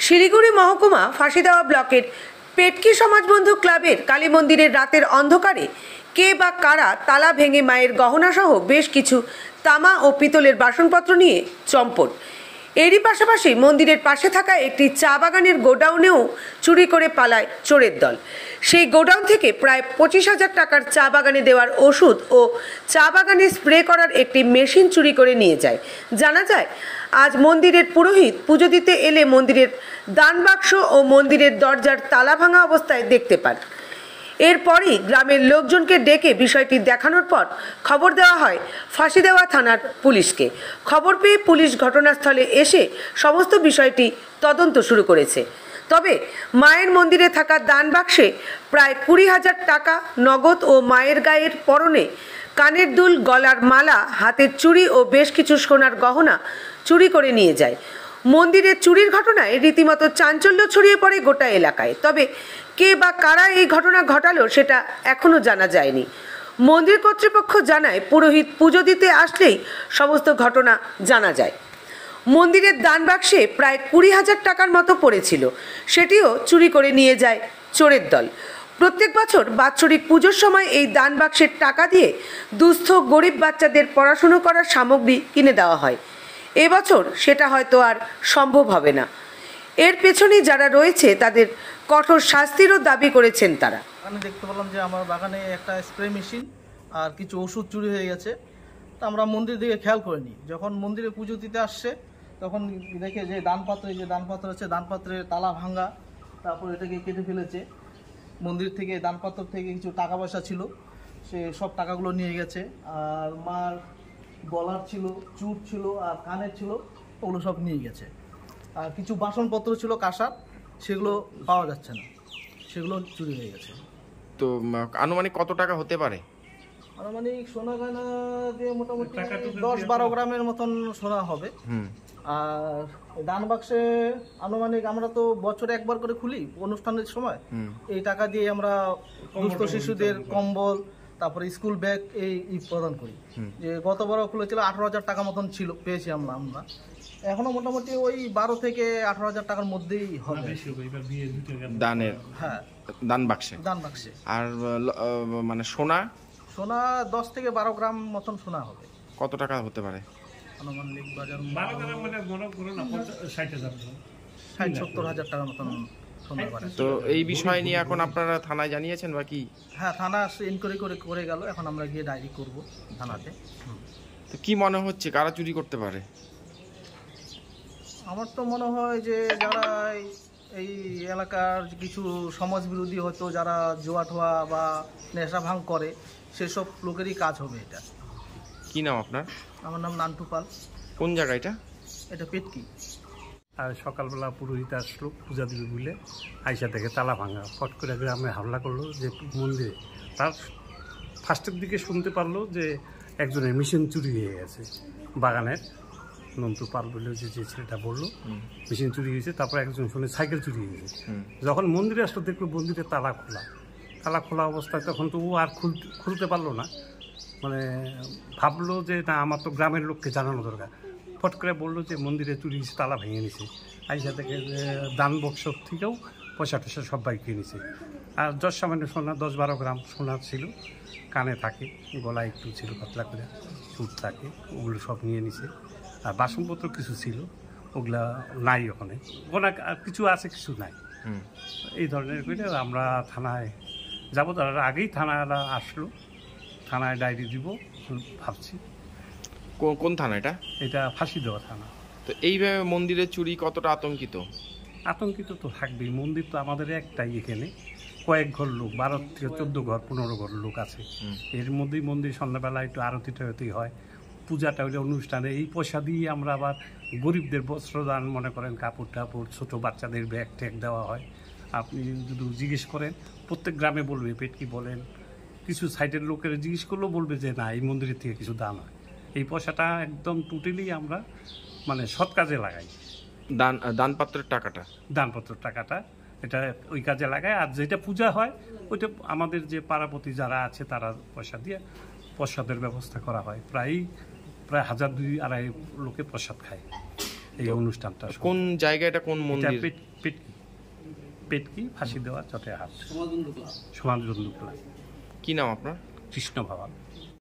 শিলিগুড়ি মহকুমা ফাঁসিদেওয়া ব্লকের পেটকি সমাজবন্ধু ক্লাবের কালী মন্দিরের রাতের অন্ধকারে কে বা কারা তালা ভেঙে মায়ের গহনা সহ বেশ কিছু তামা ও পিতলের বাসনপত্র নিয়ে চম্পট। এরই পাশাপাশি মন্দিরের পাশে থাকা একটি চা বাগানের গোডাউনেও চুরি করে পালায় চোরের দল। সেই গোডাউন থেকে প্রায় 25,000 টাকার চা বাগানে দেওয়ার ওষুধ ও চা বাগানে স্প্রে করার একটি মেশিন চুরি করে নিয়ে যায়। জানা যায়, আজ মন্দিরের পুরোহিত পুজো দিতে এলে মন্দিরের দান বাক্স ও মন্দিরের দরজার তালা ভাঙা অবস্থায় দেখতে পান। এরপরই গ্রামের লোকজনকে ডেকে বিষয়টি দেখানোর পর খবর দেওয়া হয় ফাঁসিদেওয়া থানার পুলিশকে। খবর পেয়ে পুলিশ ঘটনাস্থলে এসে সমস্ত বিষয়টি তদন্ত শুরু করেছে। তবে মায়ের মন্দিরে থাকা দান বাক্সে প্রায় 20,000 টাকা নগদ ও মায়ের গায়ের পরনে কানের দুল, গলার মালা, হাতের চুড়ি ও বেশ কিছু সোনার গহনা চুরি করে নিয়ে যায়। মন্দিরের চুরির ঘটনায় রীতিমতো চাঞ্চল্য ছড়িয়ে পড়ে গোটা এলাকায়। তবে কে বা কারা এই ঘটনা ঘটালো সেটা এখনো জানা যায়নি। মন্দির কর্তৃপক্ষ জানায়, পুরোহিত পুজো দিতে আসলেই সমস্ত ঘটনা জানা যায়। মন্দিরের দান বাক্সে প্রায় 20,000 টাকার মতো পড়েছিল, সেটিও চুরি করে নিয়ে যায় চোরের দল। প্রত্যেক বছর বাৎসরিক পুজোর সময় এই দান বাক্সের টাকা দিয়ে দুস্থ গরিব বাচ্চাদের পড়াশুনো করার সামগ্রী কিনে দেওয়া হয়। এবছর সেটা হয়তো আর সম্ভব হবে না। এর পেছনে যারা রয়েছে তাদের কঠোর শাস্তিরও দাবি করেছেন তারা। আমি দেখতে পেলাম যে আমার বাগানে একটা স্প্রে মেশিন আর কিছু ওষুধ চুরি হয়ে গেছে। তো আমরা মন্দির দিকে খেয়াল করিনি। যখন মন্দিরে পুজো দিতে আসছে তখন দেখে যে দানপাত্র আছে, দানপাত্রের তালা ভাঙা, তারপর এটাকে কেটে ফেলেছে। মন্দির থেকে দানপাত্র থেকে কিছু টাকা পয়সা ছিল, সে সব টাকাগুলো নিয়ে গেছে। আর মার গলার ছিল, চুট ছিল আর কানের ছিল, ওগুলো সব নিয়ে গেছে। আর কিছু বাসনপত্র ছিল কাঁসার, সেগুলো পাওয়া যাচ্ছে না, সেগুলো চুরি হয়ে গেছে। তো আনুমানিক কত টাকা হতে পারে? আনুমানিক সোনা গয়না দিয়ে মোটামুটি 10-12 গ্রামের মতন সোনা হবে। আর দান বাক্সে আনুমানিক, আমরা তো বছরে একবার করে খুলি অনুষ্ঠানের সময়, এই টাকা দিয়ে আমরা দুস্থ শিশুদের কম্বল, তারপরে স্কুল ব্যাগ এই প্রদান করি। যে গতবারও খুলেছিল 18,000 টাকা মতন ছিল, পেয়েছি আমরা। এখনো মোটামুটি ওই 12 থেকে 18,000 টাকার মধ্যেই হবে দানের। হ্যাঁ, দান বাক্সে। আর মানে সোনা 10 থেকে 12 গ্রাম মতন সোনা হবে। কত টাকা হতে পারে? আনুমানিক বাজার 12 গ্রাম মানে মনে করুন 60-70 হাজার টাকার মতন সোনা পারে। তো এই বিষয় নিয়ে এখন আপনারা থানায় জানিয়েছেন বা কি? হ্যাঁ, থানা ইনকোয়ারি করে গেল, এখন আমরা গিয়ে ডায়েরি করব থানাতে। তো কি মনে হচ্ছে কারা চুরি করতে পারে? আমার তো মনে হয় যে যারা এই এলাকার কিছু সমাজ বিরোধী, হয়তো যারা জুয়া ঠোয়া বা নেশা ভাঙ করে, সেসব লোকেরই কাজ হবে এটা। কি নাম আপনার? আমার নাম নান্টু পাল। কোন জায়গা এটা? এটা পেটকি। আর সকালবেলা পুরোহিত আসলো পূজা দিবে বলে, আইসা থেকে তালা ভাঙা, ফট করে গ্রামে হামলা করলো যে মন্দিরে। তার ফার্স্টের দিকে শুনতে পারলো যে একজনের মেশিন চুরি হয়ে গেছে বাগানের। নন্তু পাল বলে যে ছেলেটা বললো মেশিন চুরি হয়েছে। তারপর একজন শুনে সাইকেল চুরি হয়ে গেছে। যখন মন্দিরে আসলো দেখলো মন্দিরে তালা খোলা অবস্থায়, তখন তো ও আর খুলতে পারলো না। মানে ভাবলো যে না, আমার তো গ্রামের লোককে জানানো দরকার। ফট করে বললো যে মন্দিরে চুরি হয়েছে, তালা ভেঙে নিছে। আইসা থেকে দান বক্স থেকেও পয়সা টয়সা সব বাইকে নিছে। আর সামান্য সোনা 10-12 গ্রাম সোনা ছিল, কানে থাকে, গলায় একটু ছিল পাতলা করে, চুট থাকে, ওগুলো সব নিয়ে নিছে। আর বাসনপত্র কিছু ছিল, ওগুলা নাই ওখানে। ওখানে কিছু আছে, কিছু নাই। এই ধরনের করে আমরা থানায় যাবো। তার আগেই থানারা আসলো, থানায় ডায়েরি দিব ভাবছি। কোন থানা এটা? এটা ফাঁসিদেওয়া থানা। তো এইভাবে মন্দিরের চুরি কতটা আতঙ্কিত তো থাকবেই। মন্দির তো আমাদের একটাই, এখানে কয়েক ঘর লোক, 12 থেকে 14 ঘর 15 ঘর লোক আছে। এর মধ্যেই মন্দির সন্ধ্যাবেলা একটু আরতি টারতি হয়, পূজাটা হইলে অনুষ্ঠানে। এই পয়সা দিয়ে আমরা আবার গরিবদের বস্ত্রদান, মনে করেন কাপড় টাপড়, ছোটো বাচ্চাদের ব্যাগ ট্যাগ দেওয়া হয়। আপনি যদি জিজ্ঞেস করেন, প্রত্যেক গ্রামে বলবে, পেটকি বলেন, কিছু সাইডের লোকের জিজ্ঞেস করলেও বলবে যে না, এই মন্দিরের থেকে কিছু দান হয়। এই পয়সাটা একদম টোটালি আমরা মানে সৎ কাজে লাগাই। দানপত্রের টাকাটা এটা ওই কাজে লাগায়। আর যেটা পূজা হয় ওইটা আমাদের যে পাড়াপতি যারা আছে তারা পয়সা দিয়ে প্রসাদের ব্যবস্থা করা হয়। প্রায় 1,000-2,500 লোকে প্রসাদ খায়। এই অনুষ্ঠানটা কোন জায়গা এটা, কোন এটা মন্দির? পেটকি ফাঁসি দেওয়া চটে হাট সমাজ বন্ধু ক্লাব। সমাজ বন্ধু ক্লাব, কি নাম আপনার? কৃষ্ণ ভাবাল।